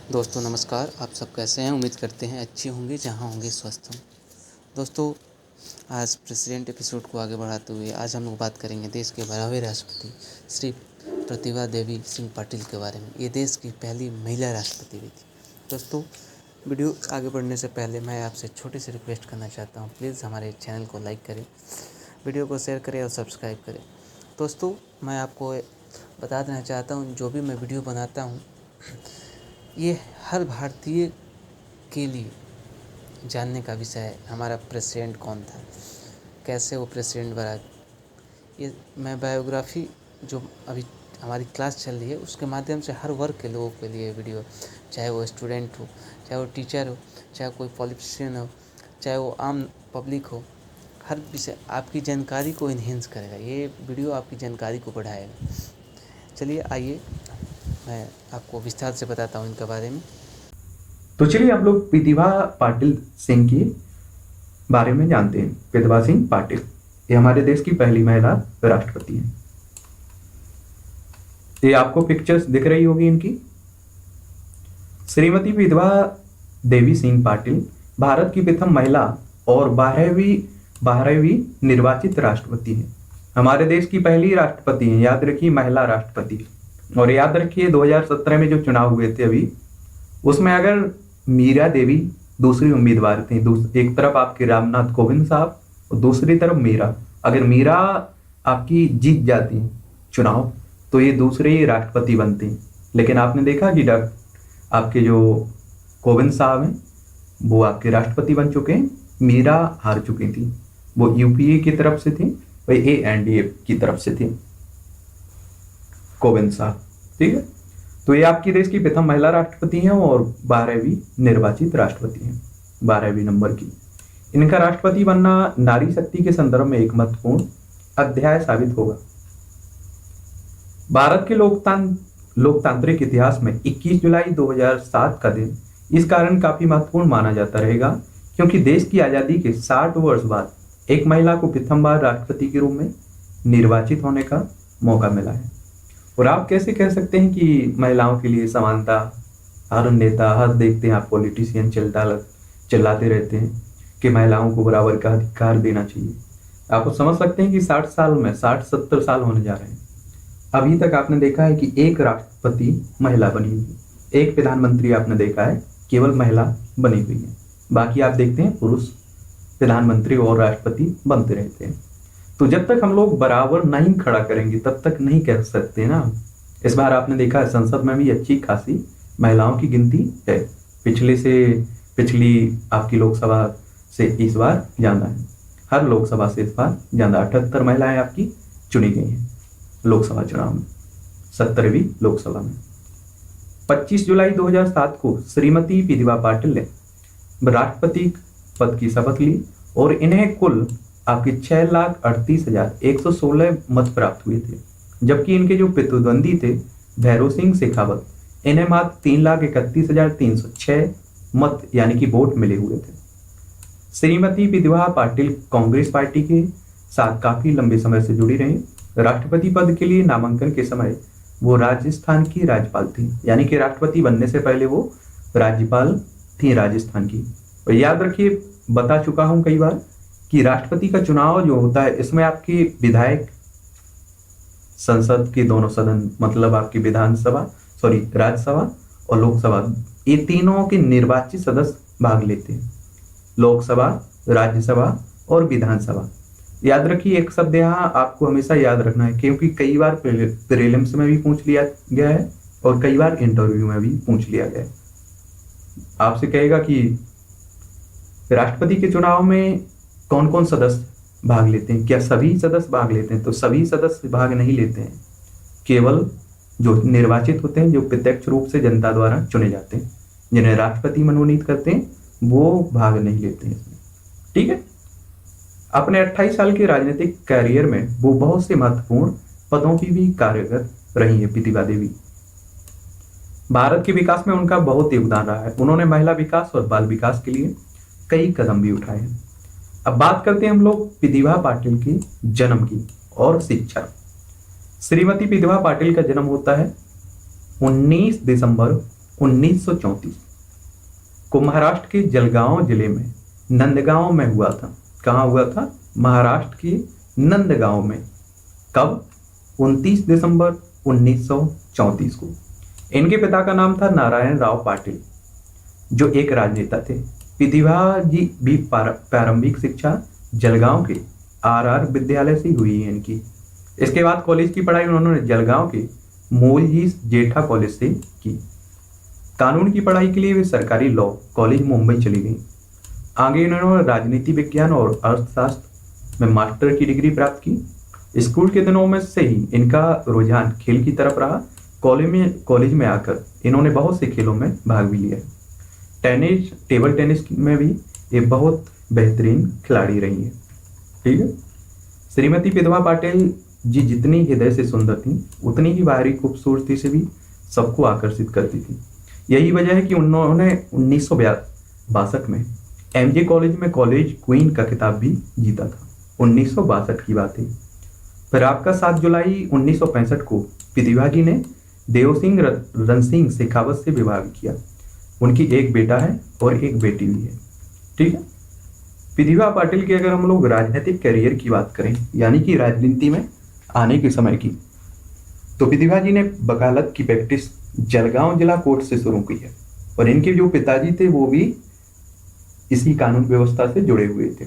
दोस्तों नमस्कार। आप सब कैसे हैं? उम्मीद करते हैं अच्छे होंगे, जहाँ होंगे स्वस्थ हों। दोस्तों, आज प्रेसिडेंट एपिसोड को आगे बढ़ाते हुए आज हम लोग बात करेंगे देश के 12वें राष्ट्रपति श्री प्रतिभा देवी सिंह पाटिल के बारे में। ये देश की पहली महिला राष्ट्रपति भी थी। दोस्तों, वीडियो आगे बढ़ने से पहले मैं आपसे छोटी सी रिक्वेस्ट करना चाहता हूँ। प्लीज़ हमारे चैनल को लाइक करें, वीडियो को शेयर करें और सब्सक्राइब करें। दोस्तों, मैं आपको बता देना चाहता हूँ, जो भी मैं वीडियो बनाता हूँ ये हर भारतीय के लिए जानने का विषय है। हमारा प्रेसिडेंट कौन था, कैसे वो प्रेसिडेंट बना। ये मैं बायोग्राफी जो अभी हमारी क्लास चल रही है उसके माध्यम से हर वर्ग के लोगों के लिए वीडियो, चाहे वो स्टूडेंट हो, चाहे वो टीचर हो, चाहे कोई पॉलिटिशियन हो, चाहे वो आम पब्लिक हो, हर विषय आपकी जानकारी को इन्हेंस करेगा। ये वीडियो आपकी जानकारी को बढ़ाएगा। चलिए आइए मैं आपको विस्तार से बताता हूँ इनके बारे में। तो चलिए आप लोग प्रतिभा पाटिल सिंह के बारे में जानते हैं। प्रतिभा सिंह पाटिल ये हमारे देश की पहली महिला राष्ट्रपति है। ये आपको पिक्चर्स दिख रही होगी इनकी। श्रीमती प्रतिभा देवी सिंह पाटिल भारत की प्रथम महिला और 12वीं निर्वाचित राष्ट्रपति है। हमारे देश की पहली राष्ट्रपति है, याद रखिए, महिला राष्ट्रपति। और याद रखिए 2017 में जो चुनाव हुए थे अभी, उसमें अगर मीरा देवी दूसरी उम्मीदवार थी, एक तरफ आपके रामनाथ कोविंद साहब और दूसरी तरफ मीरा, अगर मीरा आपकी जीत जाती चुनाव तो ये दूसरे राष्ट्रपति बनते। लेकिन आपने देखा कि आपके जो कोविंद साहब हैं वो आपके राष्ट्रपति बन चुके हैं, मीरा हार चुकी थी। वो यूपीए की तरफ से थी, वही एनडीए की तरफ से थी कोविंद साहब। ठीक है, तो ये आपकी देश की प्रथम महिला राष्ट्रपति हैं और 12वीं निर्वाचित राष्ट्रपति हैं, 12वीं नंबर की। इनका राष्ट्रपति बनना नारी शक्ति के संदर्भ में एक महत्वपूर्ण अध्याय साबित होगा। भारत के लोकतांत्रिक इतिहास में 21 जुलाई 2007 का दिन इस कारण काफी महत्वपूर्ण माना जाता रहेगा, क्योंकि देश की आजादी के 60 वर्ष बाद एक महिला को प्रथम बार राष्ट्रपति के रूप में निर्वाचित होने का मौका मिला है। और आप कैसे कह सकते हैं कि महिलाओं के लिए समानता, हर नेता, हर देखते हैं आप पॉलिटिशियन चिल्लाते रहते हैं कि महिलाओं को बराबर का अधिकार देना चाहिए। आप समझ सकते हैं कि 60 साल में 60-70 साल होने जा रहे हैं, अभी तक आपने देखा है कि एक राष्ट्रपति महिला बनी हुई है, एक प्रधानमंत्री आपने देखा है केवल महिला बनी हुई है। बाकी आप देखते हैं पुरुष प्रधानमंत्री और राष्ट्रपति बनते रहते हैं। तो जब तक हम लोग बराबर नहीं खड़ा करेंगे तब तक नहीं कह सकते ना। इस बार आपने देखा है संसद में भी अच्छी खासी महिलाओं की गिनती है। पिछली आपकी लोकसभा से इस बार ज्यादा है, हर लोकसभा से इस बार ज्यादा 78 महिलाएं आपकी चुनी गई हैं लोकसभा चुनाव में, 70वीं लोकसभा में। 25 जुलाई 2007 को श्रीमती प्रतिभा पाटिल ने राष्ट्रपति पद की शपथ ली और इन्हें कुल आपके 6,38,116 मत प्राप्त हुए थे, जबकि इनके जो प्रतिद्वंदी थे भैरों सिंह शेखावत, इन्हें मात्र 3,31,306 मत यानी कि वोट मिले हुए थे। श्रीमती प्रतिभा पाटिल कांग्रेस पार्टी के साथ काफी लंबे समय से जुड़ी रही। राष्ट्रपति पद के लिए नामांकन के समय वो राजस्थान की राज्यपाल थी, यानी कि राष्ट्रपति बनने से पहले वो राज्यपाल थी राजस्थान की। और याद रखिए, बता चुका हूं कई बार कि राष्ट्रपति का चुनाव जो होता है इसमें आपके विधायक, संसद के दोनों सदन, मतलब आपकी राज्यसभा और लोकसभा, ये तीनों के निर्वाचित सदस्य भाग लेते हैं। लोकसभा, राज्यसभा और विधानसभा। याद रखिए, एक शब्द यहाँ आपको हमेशा याद रखना है, क्योंकि कई बार प्रीलिम्स में भी पूछ लिया गया है और कई बार इंटरव्यू में भी पूछ लिया गया है। आपसे कहेगा कि राष्ट्रपति के चुनाव में कौन कौन सदस्य भाग लेते हैं, क्या सभी सदस्य भाग लेते हैं? तो सभी सदस्य भाग नहीं लेते हैं, केवल जो निर्वाचित होते हैं, जो प्रत्यक्ष रूप से जनता द्वारा चुने जाते हैं, जिन्हें राष्ट्रपति मनोनीत करते हैं, वो भाग नहीं लेते हैं इसमें। ठीक है, अपने 28 साल के राजनीतिक कैरियर में वो बहुत से महत्वपूर्ण पदों की भी कार्यरत रही है प्रतिभा देवी। भारत के विकास में उनका बहुत योगदान रहा है। उन्होंने महिला विकास और बाल विकास के लिए कई कदम भी उठाए हैं। अब बात करते हैं हम लोग प्रतिभा पाटिल के जन्म की और शिक्षा। श्रीमती प्रतिभा पाटिल का जन्म होता है 19 दिसंबर 1934 को महाराष्ट्र के जलगांव जिले में नंदगांव में हुआ था। कहाँ हुआ था? महाराष्ट्र के नंदगांव में। कब? 29 दिसंबर 1934 को। इनके पिता का नाम था नारायण राव पाटिल, जो एक राजनेता थे। प्रतिभा जी भी प्रारंभिक शिक्षा जलगांव के आरआर विद्यालय से हुई है इनकी। इसके बाद कॉलेज की पढ़ाई उन्होंने जलगांव के मोलजी जेठा कॉलेज से की। कानून की पढ़ाई के लिए वे सरकारी लॉ कॉलेज मुंबई चली गई। आगे इन्होंने राजनीति विज्ञान और अर्थशास्त्र में मास्टर की डिग्री प्राप्त की। स्कूल के दिनों में से ही इनका रुझान खेल की तरफ रहा। कॉलेज में आकर इन्होंने बहुत से खेलों में भाग भी लिया। टेबल टेनिस में भी ये बहुत बेहतरीन खिलाड़ी रही है। ठीक है। श्रीमती विधवा पाटिल जी जितनी हृदय से सुंदर थी, उतनी ही बाहरी खूबसूरती से भी सबको आकर्षित करती थी। यही वजह है कि उन्होंने 1962 में एमजे कॉलेज में कॉलेज क्वीन का खिताब भी जीता था। 1962 की बात है। फिर आपका 7 जुलाई 1965 को प्रतिभा जी ने देव रणसिंह शेखावत से विवाह किया। उनकी एक बेटा है और एक बेटी भी है। ठीक है। प्रतिभा पाटिल के अगर हम लोग राजनीतिक करियर की बात करें, यानी कि राजनीति में आने के समय की, तो प्रतिभा जी ने वकालत की प्रैक्टिस जलगांव जिला कोर्ट से शुरू की है। और इनके जो पिताजी थे वो भी इसी कानून व्यवस्था से जुड़े हुए थे।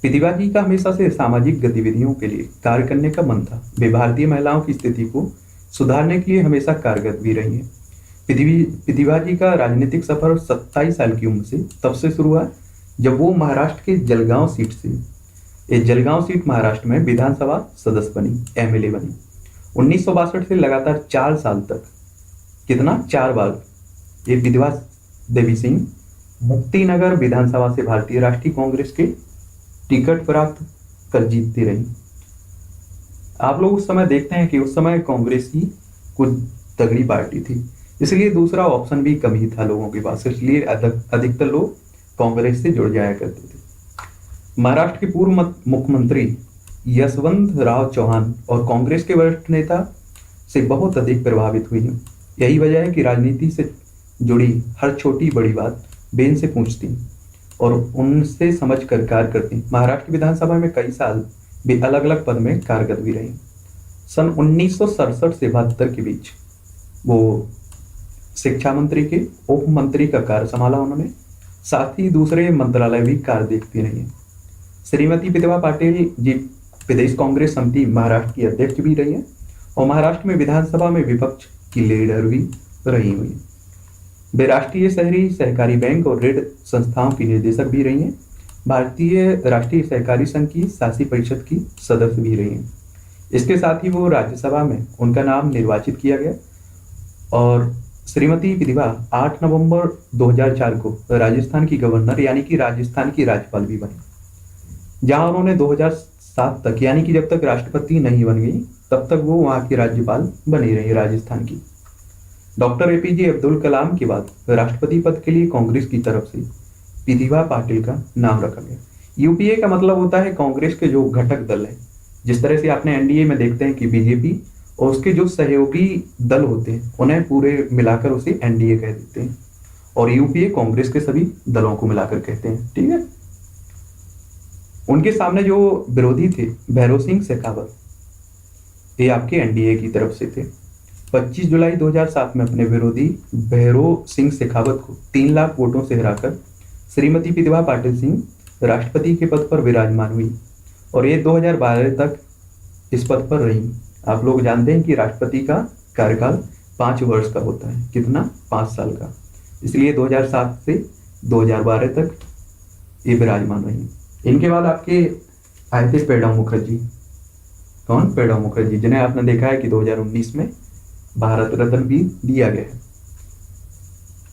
प्रतिभा जी का हमेशा से सामाजिक गतिविधियों के लिए कार्य करने का मन था। वे भारतीय महिलाओं की स्थिति को सुधारने के लिए हमेशा कारगर भी रही हैं। प्रतिभा जी का राजनीतिक सफर 27 साल की उम्र से तब से शुरू हुआ जब वो महाराष्ट्र के जलगांव सीट से, ये जलगांव सीट महाराष्ट्र में विधानसभा सदस्य बनी, एमएलए बनी। 1962 से लगातार 4 साल तक, कितना 4 बार, ये विधवा देवी सिंह मुक्तिनगर विधानसभा से भारतीय राष्ट्रीय कांग्रेस के टिकट प्राप्त कर जीतती रही। आप लोग उस समय देखते हैं कि उस समय कांग्रेस ही कुछ तगड़ी पार्टी थी, इसलिए दूसरा ऑप्शन भी कम ही था लोगों के पास, इसलिए अधिकतर लोग कांग्रेस से जुड़ जाया करते थे। महाराष्ट्र के पूर्व मुख्यमंत्री यशवंत राव चौहान और कांग्रेस के वरिष्ठ नेता से बहुत अधिक प्रभावित हुई है। यही वजह है कि राजनीति से जुड़ी हर छोटी बड़ी बात बेन से पूछती और उनसे समझ कर कार्य करती। महाराष्ट्र विधानसभा में कई साल भी अलग अलग पद में कार्यरत भी रही। सन 1967 से 72 के बीच वो शिक्षा मंत्री के उप मंत्री का कार्य संभाला उन्होंने, साथ ही दूसरे मंत्रालय भी कार्य देखती रही। श्रीमती विधवा पाटिल जी प्रदेश कांग्रेस समिति महाराष्ट्र की अध्यक्ष भी रही है और महाराष्ट्र में विधानसभा में विपक्ष की लीडर भी रही हुई। वे राष्ट्रीय शहरी सहकारी बैंक और ऋण संस्थाओं की निर्देशक भी रही हैं। भारतीय राष्ट्रीय सहकारी संघ की शासी परिषद की सदस्य भी रही हैं। इसके साथ ही वो राज्यसभा में उनका नाम निर्वाचित किया गया और श्रीमती विधवा 8 नवंबर 2004 को राजस्थान की गवर्नर यानी कि राजस्थान की राज्यपाल भी बनी, जहां उन्होंने 2007 तक, यानी कि जब तक राष्ट्रपति नहीं बन गई तब तक वो वहां की राज्यपाल बनी रही राजस्थान की। डॉक्टर एपीजे अब्दुल कलाम के बाद राष्ट्रपति पद के लिए कांग्रेस की तरफ से प्रतिभा पाटिल का नाम रखा गया। यूपीए का मतलब होता है कांग्रेस के जो घटक दल है। जिस तरह से आपने एनडीए में देखते हैं कि बीजेपी और उसके जो सहयोगी दल होते हैं उन्हें पूरे मिलाकर उसे एनडीए कह देते हैं, और यूपीए कांग्रेस के सभी दलों को मिलाकर कहते हैं। ठीक है। उनके सामने जो विरोधी थे भैरव सिंह शेखावत, ये आपके एनडीए की तरफ से थे। 25 जुलाई 2007 में अपने विरोधी भैरव सिंह शेखावत को 3 लाख वोटों से हराकर श्रीमती विधवा पाटिल सिंह राष्ट्रपति के पद पर विराजमान हुई और ये 2012 तक इस पद पर रही। आप लोग जानते हैं कि राष्ट्रपति का कार्यकाल 5 वर्ष का होता है, कितना, 5 साल का, इसलिए 2007 से 2012 तक ये विराजमान रही। इनके बाद आपके आए थे प्रणब मुखर्जी। कौन? प्रणब मुखर्जी, जिन्हें आपने देखा है कि 2019 में भारत रत्न भी दिया गया है।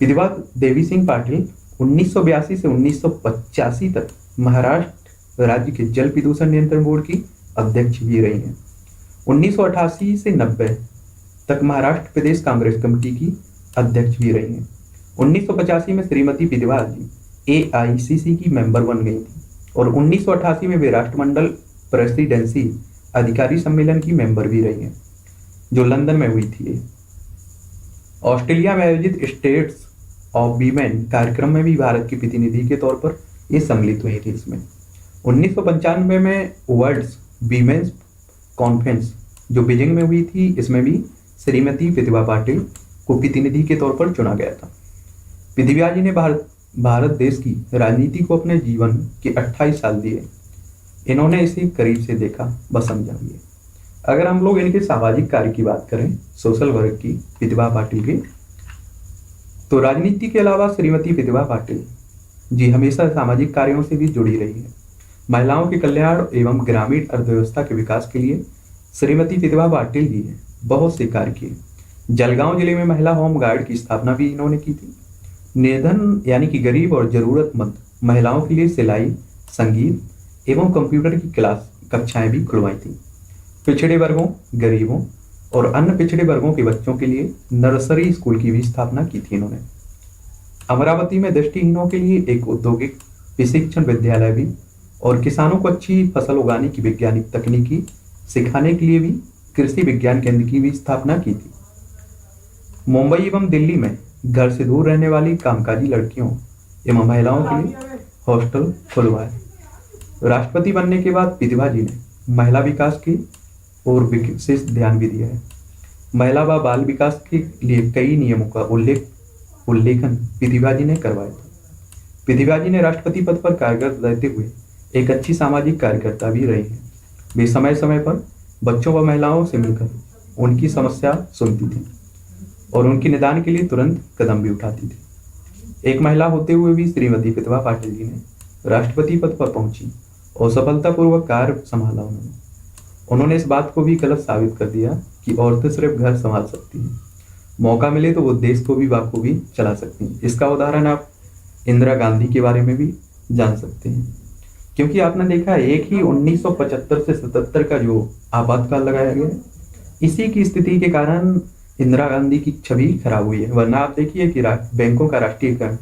विधवा देवी सिंह पाटिल 1982 से 1985 तक महाराष्ट्र राज्य के जल प्रदूषण नियंत्रण बोर्ड की अध्यक्ष भी रही हैं। 1988 से 90 तक महाराष्ट्र प्रदेश कांग्रेस कमेटी की अध्यक्ष भी रही हैं। 1985 में श्रीमती विधवा जी एआईसीसी की मेंबर बन गई थी और 1988 में वे राष्ट्रमंडल प्रेसिडेंसी अधिकारी सम्मेलन की मेंबर भी रही हैं, जो लंदन में हुई थी। ऑस्ट्रेलिया में आयोजित स्टेट्स ऑफ वीमेन कार्यक्रम में भी भारत की प्रतिनिधि के तौर पर ये सम्मिलित हुई थी। इसमें 1995 में वर्ल्ड्स वीमेन्स कॉन्फ्रेंस जो बीजिंग में हुई थी, इसमें भी श्रीमती प्रतिभा पाटिल को प्रतिनिधि के तौर पर चुना गया था। प्रतिभा जी ने भारत देश की राजनीति को अपने जीवन के 28 साल दिए। इन्होंने इसे करीब से देखा, बस समझा भी है। अगर हम लोग इनके सामाजिक कार्य की बात करें, सोशल वर्क की, प्रतिभा पाटिल के, तो राजनीति के अलावा श्रीमती प्रतिभा पाटिल जी हमेशा सामाजिक कार्यों से भी जुड़ी रही है। महिलाओं के कल्याण एवं ग्रामीण अर्थव्यवस्था के विकास के लिए श्रीमती प्रतिभा पाटिल जी ने बहुत से कार्य किए। जलगांव जिले में महिला होम गार्ड की स्थापना भी इन्होंने की थी। निर्धन यानी कि गरीब और जरूरतमंद महिलाओं के लिए सिलाई, संगीत एवं कंप्यूटर की क्लास कक्षाएं भी खुलवाई थी। पिछड़े वर्गों, गरीबों और अन्य पिछड़े वर्गों के बच्चों के लिए नर्सरी स्कूल की भी स्थापना की थी इन्होंने। अमरावती में दृष्टिहीनों के लिए एक औद्योगिक प्रशिक्षण विद्यालय भी और किसानों को अच्छी फसल उगाने की वैज्ञानिक तकनीकी सिखाने के लिए भी कृषि विज्ञान केंद्र की भी स्थापना की थी। मुंबई एवं दिल्ली में घर से दूर रहने वाली कामकाजी लड़कियों एवं महिलाओं के लिए हॉस्टल खुलवाए। राष्ट्रपति बनने के बाद प्रतिभा जी ने महिला विकास की और विशेष ध्यान भी दिया है। महिला व बाल विकास के लिए कई नियमों का उल्लेखन प्रतिभा जी ने करवाया था। प्रतिभा जी ने राष्ट्रपति पद पर कार्यरत रहते हुए एक अच्छी सामाजिक कार्यकर्ता भी रही हैं। वे समय समय पर बच्चों व महिलाओं से मिलकर उनकी समस्या सुनती थी और उनके निदान के लिए तुरंत कदम भी उठाती थी। एक महिला होते हुए भी श्रीमती प्रतिभा पाटिल जी ने राष्ट्रपति पद पर पहुंची और सफलतापूर्वक कार्य संभाला। उन्होंने इस बात को भी गलत साबित कर दिया कि औरतें सिर्फ घर संभाल सकती हैं, मौका मिले तो वो देश को भी बाखूबी चला सकती हैं। इसका उदाहरण आप इंदिरा गांधी के बारे में भी जान सकते हैं, क्योंकि आपने देखा एक ही 1975 से 77 का जो आपातकाल लगाया गया, इसी की स्थिति के कारण इंदिरा गांधी की छवि खराब हुई है। वरना आप देखिए कि बैंकों का राष्ट्रीयकरण,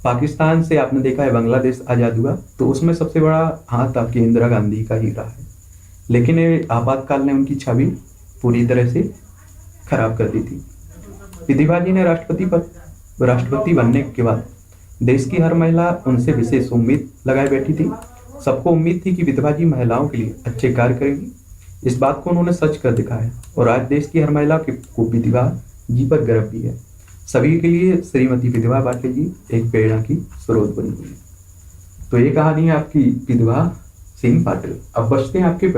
पाकिस्तान से आपने देखा है बांग्लादेश आजाद हुआ तो उसमें सबसे बड़ा हाथ आपकी इंदिरा गांधी का ही रहा है, लेकिन ये आपातकाल ने उनकी छवि पूरी तरह से खराब कर दी थी। प्रतिभा जी ने राष्ट्रपति बनने के बाद देश की हर महिला उनसे विशेष उम्मीद लगाए बैठी थी। सबको उम्मीद थी कि प्रतिभा जी महिलाओं के लिए अच्छे कार्य करेंगी। इस बात को उन्होंने सच कर दिखाया और आज देश की हर महिला को प्रतिभा जी पर गर्व भी है। सभी के लिए श्रीमती प्रतिभा पाटिल जी एक प्रेरणा की स्रोत बनी हुई है। तो ये कहानी है आपकी प्रतिभा सिंह पाटिल। अब बचते हैं आपके